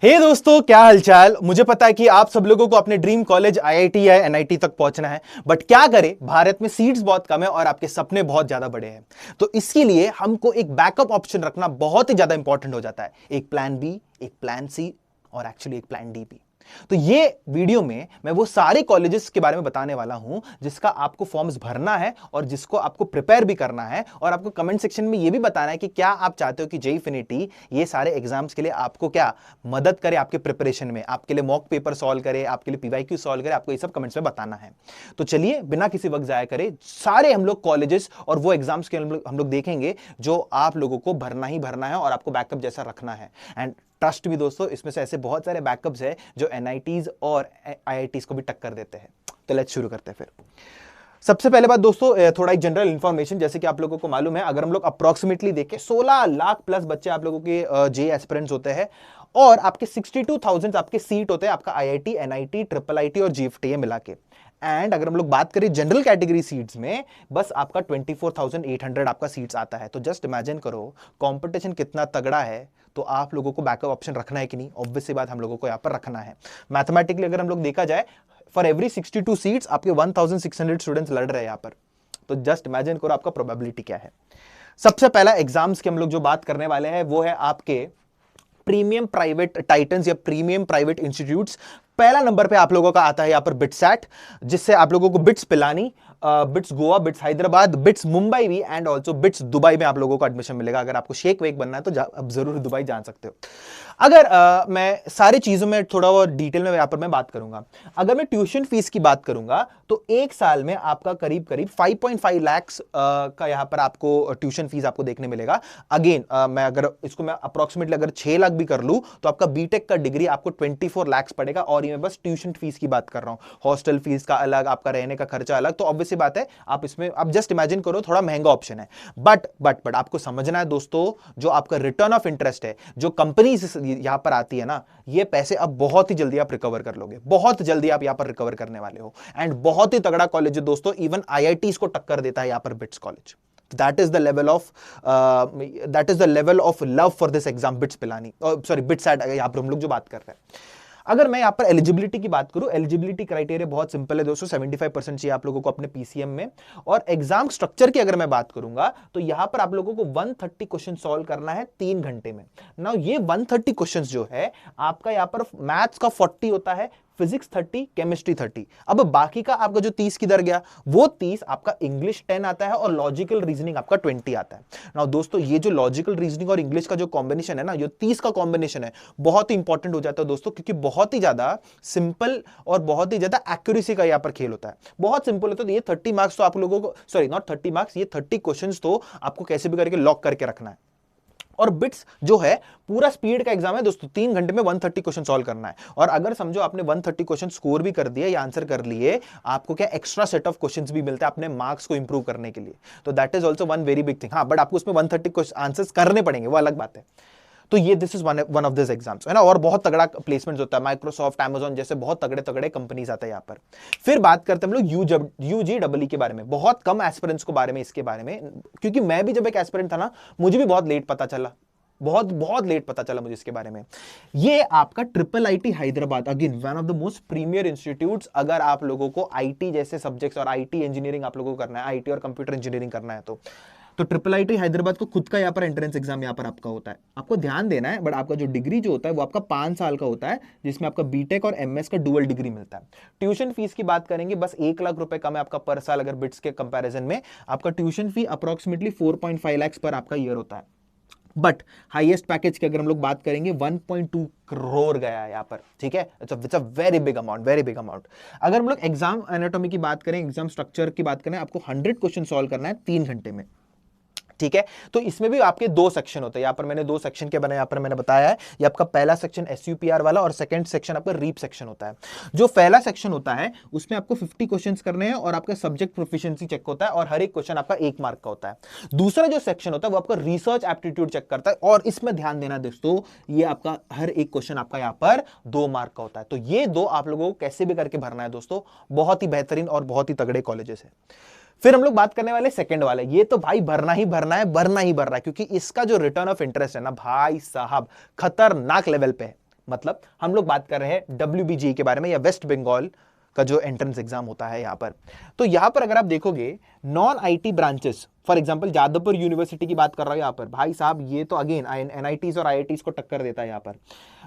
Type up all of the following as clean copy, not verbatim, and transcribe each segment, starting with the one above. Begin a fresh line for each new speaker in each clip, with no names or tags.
हे दोस्तों, क्या हालचाल। मुझे पता है कि आप सब लोगों को अपने ड्रीम कॉलेज आईआईटी या एनआईटी तक पहुंचना है, बट क्या करें, भारत में सीट्स बहुत कम है और आपके सपने बहुत ज्यादा बड़े हैं। तो इसके लिए हमको एक बैकअप ऑप्शन रखना बहुत ही ज्यादा इंपॉर्टेंट हो जाता है। एक प्लान बी, एक प्लान सी और एक्चुअली एक प्लान डी भी। तो ये वीडियो में मैं वो सारे कॉलेजेस के बारे में बताने वाला हूं जिसका आपको फॉर्म्स भरना है और जिसको आपको प्रिपेयर भी करना है, और आपको कमेंट सेक्शन में ये भी बताना है कि क्या आप चाहते हो कि जेईफिनिटी ये सारे एग्जाम्स के लिए आपको क्या मदद करे, आपके प्रिपरेशन में, आपके लिए मॉक पेपर सॉल्व करे, आपके लिए पीवाईक्यू सॉल्व करे। आपको ये सब कमेंट्स में बताना है। तो चलिए बिना किसी वक्त जाया करे सारे हम लोग कॉलेजेस और वो एग्जाम्स के हम लोग देखेंगे जो आप लोगों को भरना ही भरना है और आपको बैकअप जैसा रखना है। एंड ट्रस्ट भी दोस्तों, इसमें से ऐसे बहुत सारे बैकअप्स है जो एनआईटीज और आईआईटीज को भी टक्कर देते हैं। तो लेट्स शुरू करते हैं फिर। सबसे पहले बात दोस्तों, थोड़ा एक जनरल इंफॉर्मेशन। जैसे कि आप लोगों को मालूम है, अगर हम लोग अप्रोक्सीमेटली देखें 16 लाख प्लस बच्चे आप लोगों के जे एस्पिरेंट्स होते हैं और आपके 62,000 आपके सीट होते हैं आपका आईआईटी, एनआईटी, ट्रिपल आईटी और जीएफटी मिला के। एंड अगर हम लोग बात करें जनरल कैटेगरी सीट्स में, बस आपका 24,800 आपका सीट्स आता है। तो जस्ट इमेजिन करो कंपटीशन कितना तगड़ा है। तो आप लोगों को बैकअप ऑप्शन रखना है कि नहीं? ऑब्वियस सी बात, हम लोगों को यहां पर रखना है। मैथमेटिकली अगर हम लोग देखा जाए, फॉर एवरी 62 सीट्स आपके 1600 स्टूडेंट्स लड़ रहे हैं यहां पर। तो जस्ट इमेजिन करो आपका प्रोबेबिलिटी क्या है। सबसे पहला एग्जाम्स के हम लोग जो बात करने वाले हैं वो है आपके प्रीमियम प्राइवेट टाइटन्स या प्रीमियम प्राइवेट इंस्टीट्यूट्स। पहला नंबर पे आप लोगों का आता है यहां पर बिट्सैट, जिससे आप लोगों को bits Pilani, bits Goa, bits Hyderabad, bits Mumbai भी एंड ऑल्सो बिट्स दुबई में आप लोगों को एडमिशन मिलेगा। अगर आपको शेक वेक बनना है तो अब जरूर दुबई जान सकते हो। अगर मैं सारी चीजों में थोड़ा और डिटेल में यहां पर मैं बात करूंगा। अगर मैं ट्यूशन फीस की बात करूंगा तो एक साल में आपका करीब करीब 5.5 लाख का यहां पर आपको ट्यूशन फीस आपको देखने मिलेगा। अगेन मैं अगर इसको मैं अप्रोक्सीमेटली अगर 6 लाख भी कर लूं तो आपका बीटेक का डिग्री आपको 24 लाख पड़ेगा। और ये मैं बस ट्यूशन फीस की बात कर रहा हूं, हॉस्टल फीस का अलग, आपका रहने का खर्चा अलग। तो ऑब्वियस सी बात है, आप इसमें आप जस्ट इमेजिन करो थोड़ा महंगा ऑप्शन है। बट आपको समझना है दोस्तों, जो आपका रिटर्न ऑफ इंटरेस्ट है, जो कंपनी यहां पर आती है ना, ये पैसे अब बहुत ही जल्दी आप रिकवर कर लोगे, बहुत जल्दी आप यहां पर रिकवर करने वाले हो। एंड बहुत ही तगड़ा कॉलेज है दोस्तों, इवन आईआईटीज को टक्कर देता है यहां पर BITS college. That is the level of love for this exam, BITS Pilani, sorry BITSAT यहां पर हम लोग जो बात कर रहे हैं। अगर मैं यहां पर एलिजिबिलिटी की बात करूं, एलिजिबिलिटी क्राइटेरिया बहुत सिंपल है दोस्तों। 75% चाहिए आप लोगों को अपने पीसीएम में। और एग्जाम स्ट्रक्चर की अगर मैं बात करूंगा तो यहां पर आप लोगों को 130 क्वेश्चन सॉल्व करना है 3 घंटे में। नाउ ये 130 क्वेश्चंस जो है आपका यहां पर मैथ्स का 40 होता है, फिजिक्स 30, केमिस्ट्री 30। अब बाकी का आपका जो 30 किधर गया, वो 30 आपका इंग्लिश 10 आता है और लॉजिकल रीजनिंग आपका 20 आता है। नाउ दोस्तों, ये जो लॉजिकल रीजनिंग और इंग्लिश का जो कॉम्बिनेशन है ना, ये 30 का कॉम्बिनेशन है, बहुत ही इंपॉर्टेंट हो जाता है दोस्तों, क्योंकि बहुत ही ज्यादा सिंपल और बहुत ही ज्यादा एक्यूरेसी का यहां पर खेल होता है। बहुत सिंपल होता है। तो ये 30 मार्क्स तो आप लोगों को, सॉरी नॉट 30 मार्क्स, ये 30 क्वेश्चंस तो आपको कैसे भी करके लॉक करके रखना है। और बिट्स जो है पूरा स्पीड का एग्जाम है दोस्तों, 3 घंटे में 130 क्वेश्चन सॉल्व करना है। और अगर समझो आपने 130 क्वेश्चन स्कोर भी कर दिया या आंसर कर लिए, आपको क्या एक्स्ट्रा सेट ऑफ क्वेश्चंस भी मिलता है अपने मार्क्स को इंप्रूव करने के लिए। तो that is also one very big thing. हाँ, बट आपको उसमें 130 आंसर्स करने पड़ेंगे, वो अलग बात है। तो ये this is one of this exams है ना। और बहुत तगड़ा प्लेसमेंट होता है, माइक्रोसॉफ्ट, अमेजॉन जैसे बहुत तगड़े तगड़े कंपनीज आते हैं यहाँ पर। फिर बात करते हैं हम लोग यूजीडब्ल्यू के बारे में। बहुत कम एस्पिरेंट्स को बारे में, इसके बारे में, क्योंकि मैं भी जब एक एस्पिरेंट था ना, मुझे भी बहुत लेट पता चला, बहुत लेट पता चला मुझे इसके बारे में। ये आपका triple IT Hyderabad, again one of the most premiere institutes. अगर आप लोगों को आईटी जैसे सब्जेक्ट्स और आईटी इंजीनियरिंग आप लोगों को करना है, आईटी और कंप्यूटर इंजीनियरिंग करना है, तो ट्रिपल आईटी हैदराबाद को खुद का यहाँ पर एंट्रेंस एग्जाम यहाँ पर आपका होता है। आपको ध्यान देना है, बट आपका जो डिग्री जो होता है वो आपका 5 साल का होता है, जिसमें आपका बीटेक और एमएस का डुअल डिग्री मिलता है। ट्यूशन फीस की बात करेंगे, बस 1 लाख रुपए कम है आपका पर साल। अगर बिट्स के कंपैरिजन में आपका ट्यूशन फी अप्रोक्सीमेटली 4.5 लाख पर आपका ईयर होता है। बट हाईएस्ट पैकेज की अगर हम लोग बात करेंगे 1.2 करोड़ गया है यहाँ पर, ठीक है। It's a very big amount, very big amount. अगर हम लोग एग्जाम एनाटॉमी की बात करें, एग्जाम स्ट्रक्चर की बात करें, आपको 100 क्वेश्चन सॉल्व करना है 3 घंटे में, ठीक है। तो इसमें भी आपके 2 सेक्शन होते हैं। यहां पर मैंने 2 सेक्शन के बने, यहां पर मैंने बताया है। ये आपका पहला सेक्शन एसयूपीआर वाला और सेकंड सेक्शन आपका रीप सेक्शन होता है। जो पहला सेक्शन होता है उसमें आपको 50 क्वेश्चंस करने हैं और आपका सब्जेक्ट प्रोफिशिएंसी चेक होता है और हर एक क्वेश्चन आपका 1 मार्क का होता है। दूसरा जो सेक्शन होता है वो आपका रिसर्च एप्टीट्यूड चेक करता है और इसमें ध्यान देना दोस्तों, ये आपका हर एक क्वेश्चन आपका यहां पर 2 मार्क का होता है। तो ये 2 आप लोगों को कैसे भी करके भरना है दोस्तों। बहुत ही बेहतरीन और बहुत ही तगड़े कॉलेजेस है। फिर हम लोग बात करने वाले सेकंड वाले। ये तो भाई भरना ही भरना है, भरना ही भरना है, क्योंकि इसका जो रिटर्न ऑफ इंटरेस्ट है ना भाई साहब, खतरनाक लेवल पे है। मतलब हम लोग बात कर रहे हैं WBGE के बारे में, या वेस्ट बंगाल का जो एंट्रेंस एग्जाम होता है यहां पर। तो यहां पर अगर आप देखोगे non IT branches, for example Jadavpur university की बात कर रहा हूं यहां पर, भाई साहब ये तो अगेन एनआईटीज और आईआईटीज को टक्कर देता है यहां पर।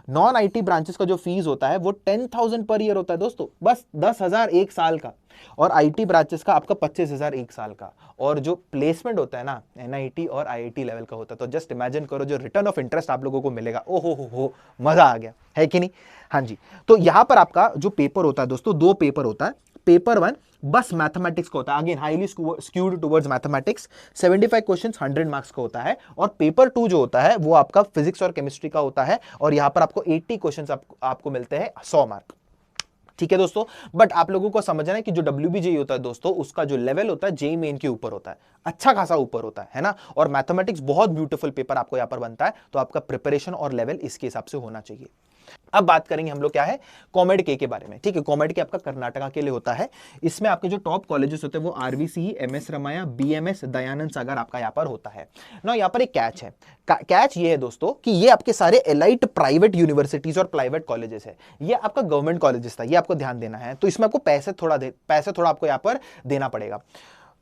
नॉन आईटी ब्रांचेस का जो फीस होता है वो 10,000 पर ईयर होता है दोस्तों, बस 10,000 एक साल का। और आईटी ब्रांचेस का आपका 25,000 एक साल का। और जो प्लेसमेंट होता है ना एनआईटी और आईआईटी लेवल का होता है, तो जस्ट इमेजिन करो जो रिटर्न ऑफ इंटरेस्ट आप लोगों को मिलेगा, ओहो हो मजा आ गया है कि नहीं। हाँ जी, तो यहां पर आपका जो पेपर होता है दोस्तों, 2 पेपर होता है। पेपर 1 बस मैथमेटिक्स का होता है, again highly skewed towards mathematics, 75 questions 100 marks का होता है। और पेपर 2 जो होता है वो आपका फिजिक्स और केमिस्ट्री का होता है, और यहां पर आपको 80 क्वेश्चंस आपको मिलते हैं 100 मार्क। ठीक है दोस्तों, बट आप लोगों को समझना है कि जो WBGE होता है दोस्तों, उसका जो लेवल होता है जेईई मेन के ऊपर होता है, अच्छा खासा ऊपर होता है ना। और मैथमेटिक्स बहुत ब्यूटीफुल पेपर आपको यहां पर बनता है, तो आपका प्रिपरेशन और लेवल इसके हिसाब से होना चाहिए। अब बात करेंगे हम लोग क्या है कॉमेड के बारे में। ठीक है, कॉमेड के आपका कर्नाटका के लिए होता है। इसमें आपके जो टॉप कॉलेजेस होते हैं वो RVCE, MS Ramya, BMS, Dayanand सागर आपका यहाँ पर होता है ना। यहाँ पर एक कैच है, कैच ये है दोस्तों कि ये आपके सारे एलाइट प्राइवेट यूनिवर्सिटीज और प्राइवेट कॉलेजेस है, ये आपका गवर्नमेंट कॉलेजेस था, ये आपको ध्यान देना है। तो इसमें आपको पैसे थोड़ा आपको यहाँ पर देना पड़ेगा,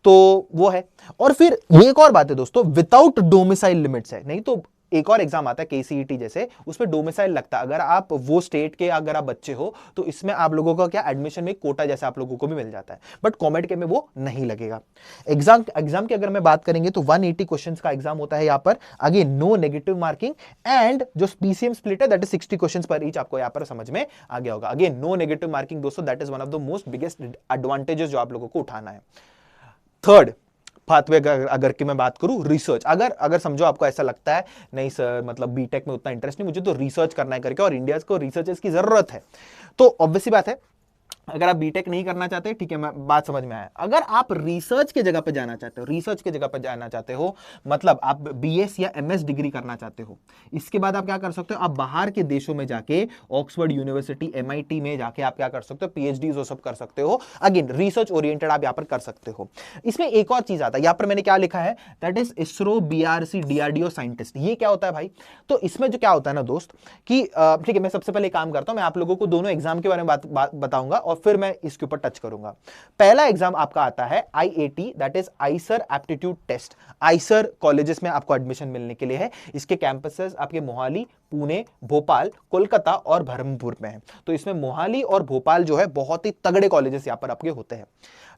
तो वो है। और फिर ये एक और बात है दोस्तों, विदाउट डोमिसाइल लिमिट्स है। नहीं तो एक और एग्जाम आता है KCET जैसे, उसमें डोमिसाइल लगता है। अगर आप वो स्टेट के अगर आप बच्चे हो तो इसमें आप लोगों का क्या एडमिशन में कोटा जैसे आप लोगों को भी मिल जाता है, बट कॉमेड के में वो नहीं लगेगा। एग्जाम की अगर मैं बात करेंगे तो 180 क्वेश्चंस का एग्जाम होता है यहाँ पर, again no negative marking, and जो PCM स्प्लिट है दैट इज 60 क्वेश्चंस पर ईच, आपको यहाँ पर समझ में आ गया होगा। अगेन नो नेगेटिव मार्किंग दोस्तों, that is one of the most biggest advantages जो आप लोगों को उठाना है। थर्ड पाथवे अगर की मैं बात करूं, रिसर्च। अगर समझो आपको ऐसा लगता है नहीं सर मतलब बीटेक में उतना इंटरेस्ट नहीं, मुझे तो रिसर्च करना है करके, और इंडिया को रिसर्चर्स की जरूरत है, तो ऑब्वियसली बात है अगर आप बीटेक नहीं करना चाहते, ठीक है मैं बात समझ में आया। अगर आप रिसर्च के जगह पे जाना चाहते हो, मतलब आप BS या MS डिग्री करना चाहते हो, इसके बाद आप क्या कर सकते हो, आप बाहर के देशों में जाके ऑक्सफोर्ड यूनिवर्सिटी, MIT में जाके आप क्या कर सकते हो, PhD वो सब कर सकते हो। अगेन रिसर्च ओरिएंटेड आप यहां पर कर सकते हो। इसमें एक और चीज आता है, यहां पर मैंने क्या लिखा है, that is ISRO BRC DRDO scientist. ये क्या होता है भाई, तो इसमें जो क्या होता है ना दोस्त कि ठीक है, मैं सबसे पहले काम करता हूं, मैं आप लोगों को दोनों एग्जाम के बारे में बताऊंगा और फिर मैं इसके ऊपर टच करूंगा। पहला एग्जाम आपका आता है IAT, that is IISER aptitude test. IISER colleges में आपको एडमिशन मिलने के लिए है। इसके कैंपसेस आपके मोहाली, पुणे, भोपाल, कोलकाता और बरहमपुर में है। तो इसमें मोहाली और भोपाल जो है बहुत ही तगड़े कॉलेजेस यहां पर आपके होते हैं।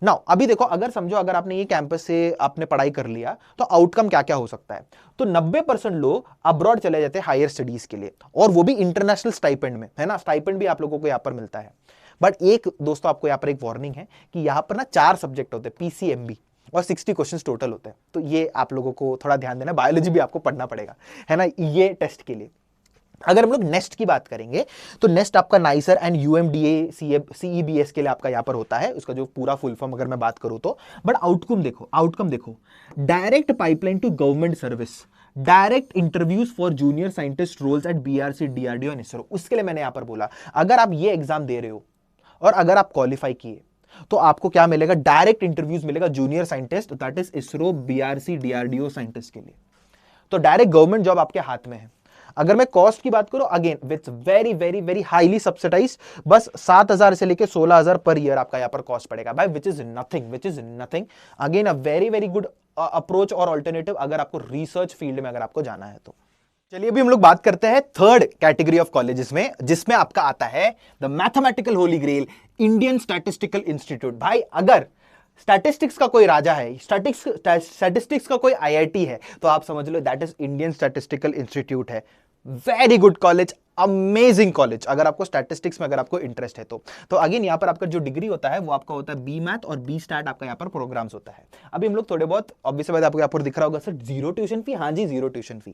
नाउ अभी देखो, अगर समझो अगर आपने ये कैंपस से आपने पढ़ाई कर लिया तो आउटकम क्या क्या हो सकता है। तो 90% लोग अब्रॉड चले जाते हैं हायर स्टडीज के लिए, और वो भी इंटरनेशनल स्टाइपेंड में, है ना। स्टाइपेंड भी आप लोगों को यहां पर मिलता है। बट एक दोस्तों आपको यहां पर एक वार्निंग है कि यहां पर ना 4 सब्जेक्ट होते हैं PCMB, और 60 क्वेश्चंस टोटल होते हैं। तो ये आप लोगों को थोड़ा ध्यान देना, बायोलॉजी भी आपको पढ़ना पड़ेगा, है ना, ये टेस्ट के लिए। अगर हम लोग नेस्ट की बात करेंगे तो नेस्ट आपका नाइसर एंड UMDA CEBS के लिए आपका यहां पर होता है, उसका जो पूरा फुल फॉर्म अगर मैं बात करूं तो। बट आउटकम देखो, direct pipeline to government service, direct interviews for junior scientist roles at BRC DRDO and ISRO। उसके लिए मैंने यहां पर बोला, अगर आप ये एग्जाम दे रहे हो और अगर आप क्वालिफाई किए तो आपको क्या मिलेगा, डायरेक्ट इंटरव्यूज मिलेगा junior scientist, that is ISRO BRC DRDO scientist के लिए। तो डायरेक्ट गवर्नमेंट जॉब आपके हाथ में है। अगर मैं कॉस्ट की बात करूं, again with very very very highly subsidise, बस 7,000 से लेके 16,000 पर ईयर आपका यहां पर कॉस्ट पड़ेगा भाई, which is nothing. Again a very very good approach और ऑल्टरनेटिव अगर आपको रिसर्च फील्ड में अगर आपको जाना है तो। चलिए अभी हम लोग बात करते हैं थर्ड कैटेगरी ऑफ कॉलेजेस में, जिसमें आपका आता है the mathematical holy grail, Indian statistical institute. भाई अगर स्टैटिस्टिक्स का कोई राजा है, स्टैटिस्टिक्स का कोई IIT है, तो आप समझ लो that is Indian statistical institute है। Very good college, amazing college, अगर आपको स्टैटिस्टिक्स में अगर आपको इंटरेस्ट है तो अगेन यहाँ पर आपका जो डिग्री होता है वो आपका होता है BMath और BStat, आपका यहाँ पर प्रोग्राम्स होता है। अभी हम लोग थोड़े बहुत ऑब्वियस बात आपको यहाँ पर दिख रहा होगा, सर जीरो ट्यूशन फी। हाँ जी, जीरो ट्यूशन फी।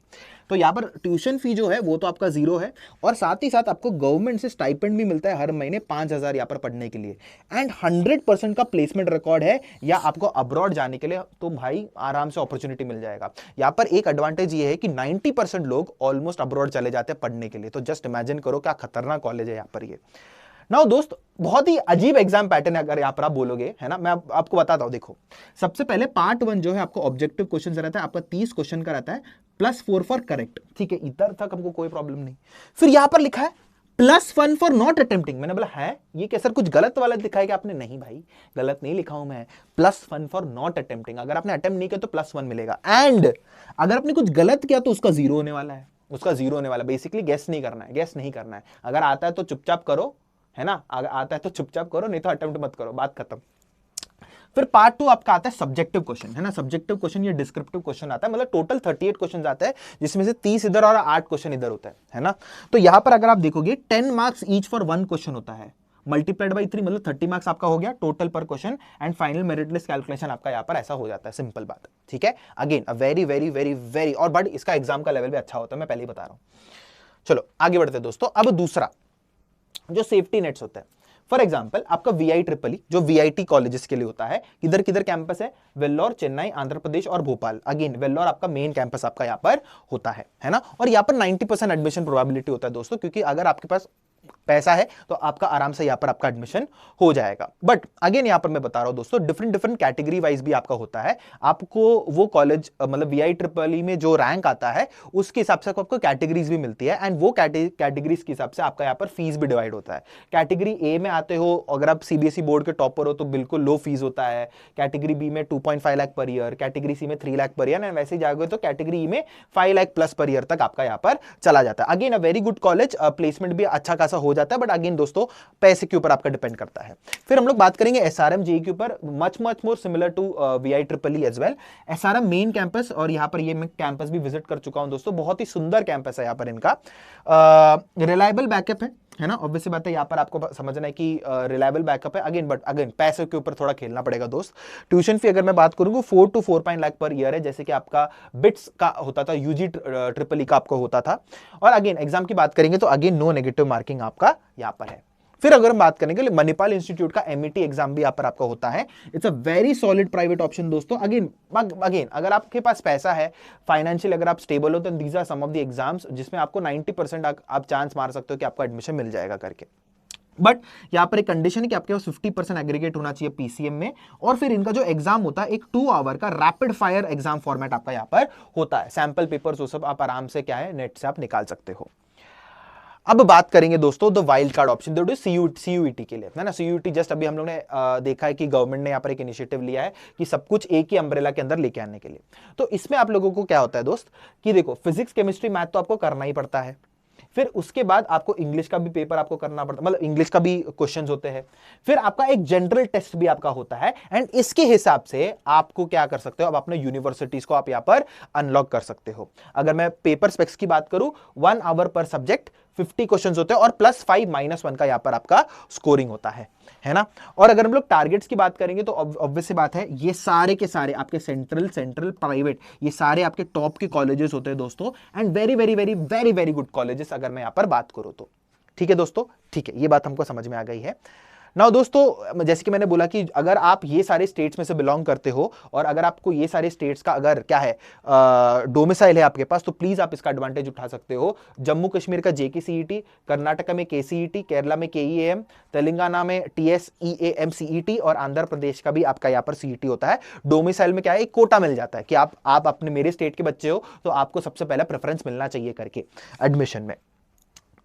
तो यहाँ पर ट्यूशन फी जो है वो तो आपका जीरो है, और साथ ही साथ आपको गवर्नमेंट से स्टाइपेंड भी मिलता है हर महीने 5,000 यहाँ पर पढ़ने के लिए, एंड 100% का प्लेसमेंट रिकॉर्ड है, या आपको अब्रॉड जाने के लिए तो भाई आराम से अपॉर्चुनिटी मिल जाएगा। यहाँ पर एक एडवांटेज ये है कि 90% लोग ऑलमोस्ट अब्रॉड चले जाते हैं पढ़ने के लिए। तो जस्ट इमेजिन करो क्या खतरनाक कॉलेज है यहाँ पर ये। नाउ दोस्त, बहुत ही अजीब एग्जाम पैटर्न है अगर यहाँ पर आप बोलोगे, है ना। मैं आपको बताता हूं, देखो सबसे पहले पार्ट 1 जो है आपको ऑब्जेक्टिव क्वेश्चन रहता है, आपका 30 क्वेश्चन का रहता है, +4 फॉर करेक्ट। ठीक है, इधर तक हमको कोई प्रॉब्लम नहीं। फिर यहां पर लिखा है प्लस 1 फॉर नॉट अटेम्प्टिंग। मैंने बोला है ये क्या सर, कुछ गलत वाला दिखाया कि आपने? नहीं भाई, गलत नहीं लिखा हूं मैं, +1 फॉर नॉट अटेम्प्टिंग। अगर आपने अटेम्प्ट नहीं किया तो +1 मिलेगा, एंड अगर आपने कुछ गलत किया तो उसका 0 होने वाला है, उसका 0 होने वाला। बेसिकली गेस नहीं करना है, गेस नहीं करना है। अगर आता है तो चुपचाप करो, है ना, अगर आता है तो चुपचाप करो, नहीं तो अटेम्प्ट मत करो, बात खत्म। फिर पार्ट 2 आपका आता है सब्जेक्टिव क्वेश्चन, है ना। सब्जेक्टिव क्वेश्चन ये डिस्क्रिप्टिव क्वेश्चन आता है, मतलब टोटल 38 क्वेश्चन आते हैं, जिसमें से 30 इधर और 8 क्वेश्चन इधर होता है ना। तो यहां पर अगर आप देखोगे 10 मार्क्स ईच फॉर 1 क्वेश्चन होता है, मल्टीप्लाइड बाई 3 मतलब 30 मार्क्स आपका हो गया टोटल पर question, and final merit list calculation आपका यहां पर ऐसा हो जाता है, सिंपल बात, ठीक है। Again a very very very very, और बट इसका एग्जाम का लेवल भी अच्छा होता है, मैं पहले ही बता रहा हूं। चलो आगे बढ़ते दोस्तों। अब दूसरा जो सेफ्टी नेट्स होता है, फॉर एग्जाम्पल आपका VIEEE जो VIT कॉलेजेस के लिए होता है, किधर किधर कैंपस है? वेल्लोर, चेन्नई, आंध्र प्रदेश और भोपाल। अगेन वेल्लोर आपका मेन कैंपस आपका यहाँ पर होता है ना। और यहाँ पर 90% एडमिशन प्रोबेबिलिटी होता है दोस्तों, क्योंकि अगर आपके पास पैसा है तो आपका आराम से यहाँ पर आपका एडमिशन हो जाएगा। बट अगेन यहाँ पर मैं बता रहा हूं दोस्तों, डिफरेंट डिफरेंट कैटेगरी वाइज भी आपका होता है। आपको वो कॉलेज मतलब VIEEE में जो रैंक आता है उसके हिसाब से आपको कैटेगरीज भी मिलती है, एंड वो कैटेगरीज के हिसाब से आपका यहाँ पर फीस भी डिवाइड होता है। कैटेगरी ए में आते हो, अगर आप CBSE बोर्ड के टॉपर हो तो बिल्कुल लो फीस होता है। कैटेगरी बी में 2.5 lakh per year, category C में 3 लाख पर ईयर, एंड वैसे ही जाओगे तो कैटेगरी ई में 5 लाख प्लस पर ईयर तक आपका यहाँ पर चला जाता है। Again a very good college, placement भी अच्छा खासा हो जाता है, बट अगेन दोस्तों पैसे के ऊपर आपका डिपेंड करता है। फिर हम लोग बात करेंगे SRM JEE के ऊपर, much more similar to VIEEE as well. SRM main campus, और यहाँ पर ये मैं कैंपस भी विजिट कर चुका हूं दोस्तों, बहुत ही सुंदर कैंपस है यहाँ पर इनका। रिलायबल बैकअप है ना, ऑब्वियसली बात है, यहाँ पर आपको समझना है कि रिलायबल बैकअप है। अगेन बट अगेन पैसे के ऊपर थोड़ा खेलना पड़ेगा दोस्त। ट्यूशन फी अगर मैं बात करूँ 4 to 4 लाख पर ईयर है, जैसे कि आपका बिट्स का होता था, UG-EEE का आपको होता था। और अगेन एग्जाम की बात करेंगे तो अगेन नो नेगेटिव मार्किंग आपका यहाँ पर है। फिर अगर हम बात करेंगे मणिपाल इंस्टीट्यूट का MET एग्जाम भी यहाँ पर आपका होता है। It's a very solid private option दोस्तों। अगेन अगर आपके पास पैसा है, फाइनेंशियल अगर आप स्टेबल हो, तो these are some of the exams जिसमें आपको 90% आप चांस मार सकते हो कि आपको एडमिशन मिल जाएगा करके। बट यहां पर एक कंडीशन है कि आपके पास 50% एग्रीगेट होना चाहिए PCM में, और फिर इनका जो एग्जाम होता है एक 2 आवर का रैपिड फायर एग्जाम फॉर्मेट आपका यहां पर होता है। सैंपल पेपर्स वो सब आप आराम से क्या है नेट से आप निकाल सकते हो। अब बात करेंगे दोस्तों the wild card option, CUET के लिए, है ना। CUET जस्ट अभी हम लोग ने देखा है कि गवर्नमेंट ने यहाँ पर एक इनिशिएटिव लिया है कि सब कुछ एक ही अम्ब्रेला के अंदर लेके आने के लिए। तो इसमें आप लोगों को क्या होता है दोस्त कि देखो, फिजिक्स केमिस्ट्री मैथ तो आपको करना ही पड़ता है, फिर उसके बाद आपको इंग्लिश का भी पेपर आपको करना पड़ता है, मतलब इंग्लिश का भी क्वेश्चंस होते हैं। फिर आपका एक जनरल टेस्ट भी आपका होता है, एंड इसके हिसाब से आपको क्या कर सकते हो, अब अपने यूनिवर्सिटीज को आप यहां पर अनलॉक कर सकते हो। अगर मैं पेपर स्पेक्स की बात करूं, 1 आवर पर सब्जेक्ट 50 क्वेश्चंस होते हैं, और +5 -1 का यहां पर आपका स्कोरिंग होता है ना। और अगर हम लोग टारगेट्स की बात करेंगे तो ऑब्वियस सी बात है, ये सारे के सारे आपके सेंट्रल प्राइवेट ये सारे आपके टॉप के कॉलेजेस होते हैं दोस्तों, and very very very very very good colleges अगर मैं यहां पर बात करूं तो। ठीक है दोस्तों, ठीक है, ये बात हमको समझ में आ गई है। नाउ दोस्तों, जैसे कि मैंने बोला कि अगर आप ये सारे स्टेट्स में से बिलोंग करते हो, और अगर आपको ये सारे स्टेट्स का अगर क्या है डोमिसाइल है आपके पास, तो प्लीज आप इसका एडवांटेज उठा सकते हो। जम्मू कश्मीर का JKCET, कर्नाटका में KCET, केरला में KEAM, तेलंगाना में TSEAM CET, और आंध्र प्रदेश का भी आपका यहाँ पर CET होता है। डोमिसाइल में क्या है, एक कोटा मिल जाता है कि आप अपने मेरे स्टेट के बच्चे हो तो आपको सबसे पहले प्रेफरेंस मिलना चाहिए करके एडमिशन में।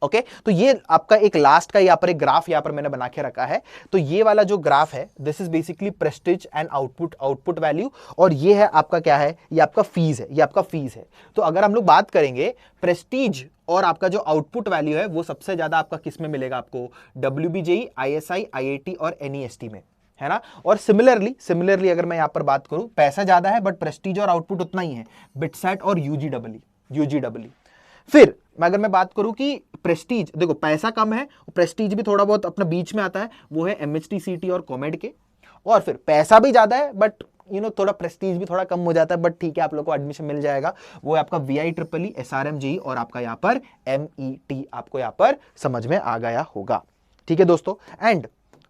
ओके, तो ये आपका एक लास्ट का यहाँ पर एक ग्राफ यहाँ पर मैंने बना के रखा है। तो ये वाला जो ग्राफ है, this is basically Prestige and output value, और ये है आपका क्या है, ये आपका फीस है, ये आपका फीस है। तो अगर हम लोग बात करेंगे प्रेस्टीज और आपका जो आउटपुट वैल्यू है, वो सबसे ज्यादा आपका किस में मिलेगा आपको, WBJE, ISI, IIT और NEST में, है ना। और सिमिलरली अगर मैं यहां पर बात करूं, पैसा ज्यादा है बट प्रेस्टीज और आउटपुट उतना ही है, बिटसेट और UGEE। फिर अगर मैं बात करूं कि प्रेस्टीज, देखो पैसा कम है, प्रेस्टीज भी थोड़ा बहुत अपना बीच में आता है, वो है MHT CET और कॉमेड के। और फिर पैसा भी ज्यादा है बट थोड़ा प्रेस्टीज भी थोड़ा कम हो जाता है, बट ठीक है, आप लोग को एडमिशन मिल जाएगा। वो है आपका VIEEE, SRM JEE और आपका यहाँ पर MET, आपको यहाँ पर समझ में आ गया होगा। ठीक है दोस्तों, एंड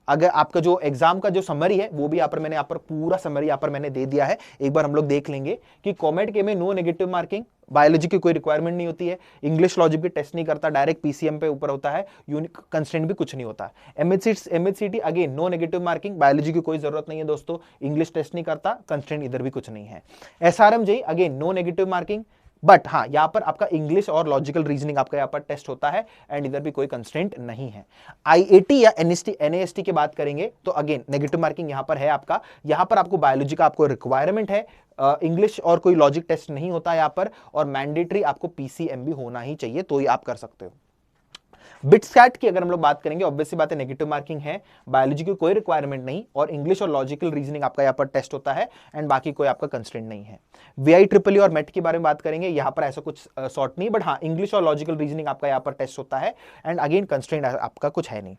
अगर आपका जो एग्जाम का जो समरी है वो भी यहाँ पर मैंने यहाँ पर पूरा समरी यहाँ पर मैंने दे दिया है। एक बार हम लोग देख लेंगे कि कॉमेड के में नो नेगेटिव मार्किंग, बायोलॉजी की कोई रिक्वायरमेंट नहीं होती है, इंग्लिश लॉजिक भी टेस्ट नहीं करता, डायरेक्ट PCM पे ऊपर होता है, यूनिक कंस्ट्रेंट भी कुछ नहीं होता। MHCT again no negative marking, biology की कोई जरूरत नहीं है दोस्तों, इंग्लिश टेस्ट नहीं करता, कंस्ट्रेंट इधर भी कुछ नहीं है। SRM JEE again no negative marking, but हाँ, यहां पर आपका इंग्लिश और लॉजिकल रीजनिंग आपका यहां पर टेस्ट होता है एंड इधर भी कोई कंस्ट्रेंट नहीं है। आईएटी या एनएसटी की बात करेंगे तो अगेन नेगेटिव मार्किंग यहां पर है आपका, यहां पर आपको बायोलॉजी का आपको रिक्वायरमेंट है, इंग्लिश और कोई लॉजिक टेस्ट नहीं होता यहां पर, और मैंडेटरी आपको पीसीएम भी होना ही चाहिए तो ही आप कर सकते हो। बिटस्टैट की अगर हम लोग बात करेंगे, ऑब्वियस सी बात है नेगेटिव मार्किंग है, बायोलॉजी की कोई रिक्वायरमेंट नहीं, और इंग्लिश और लॉजिकल रीजनिंग आपका यहां पर टेस्ट होता है एंड बाकी कोई आपका कंस्ट्रेंट नहीं है। वीआई ट्रिपल और मेट के बारे में बात करेंगे, यहां पर ऐसा कुछ सॉर्ट नहीं, बट हाँ इंग्लिश और लॉजिकल रीजनिंग आपका यहां पर टेस्ट होता है एंड अगेन कंस्ट्रेंट आपका कुछ है नहीं।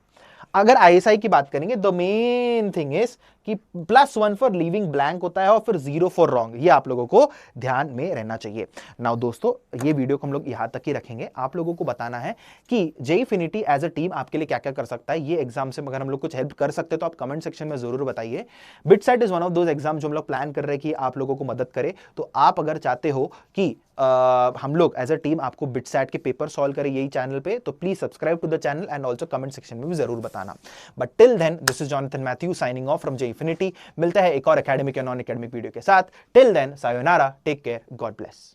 अगर आईएसआई की बात करेंगे, द मेन थिंग इज कि +1 फॉर लीविंग ब्लैंक होता है और फिर 0 फॉर रॉन्ग, ये आप लोगों को ध्यान में रहना चाहिए। नाउ दोस्तों, ये वीडियो को हम लोग यहां तक ही रखेंगे, आप लोगों को बताना है कि जेईफिनिटी एज अ टीम आपके लिए क्या क्या कर सकता है। ये एग्जाम से अगर हम लोग कुछ हेल्प कर सकते हैं तो आप कमेंट सेक्शन में जरूर बताइए। BITSAT is one of those exam जो हम लोग प्लान कर रहे हैं कि आप लोगों को मदद करे, तो आप अगर चाहते हो कि हम लोग एज अ टीम आपको बिटसेट के पेपर सॉल्व करें यही चैनल पे, तो please subscribe to the channel and also comment section में भी जरूर बताना। But till then, this is Jonathan Matthew signing off from JEEfinity. मिलता है एक और एकेडमिक या नॉन एकेडमिक वीडियो के साथ। Till then, sayonara, take care, god bless.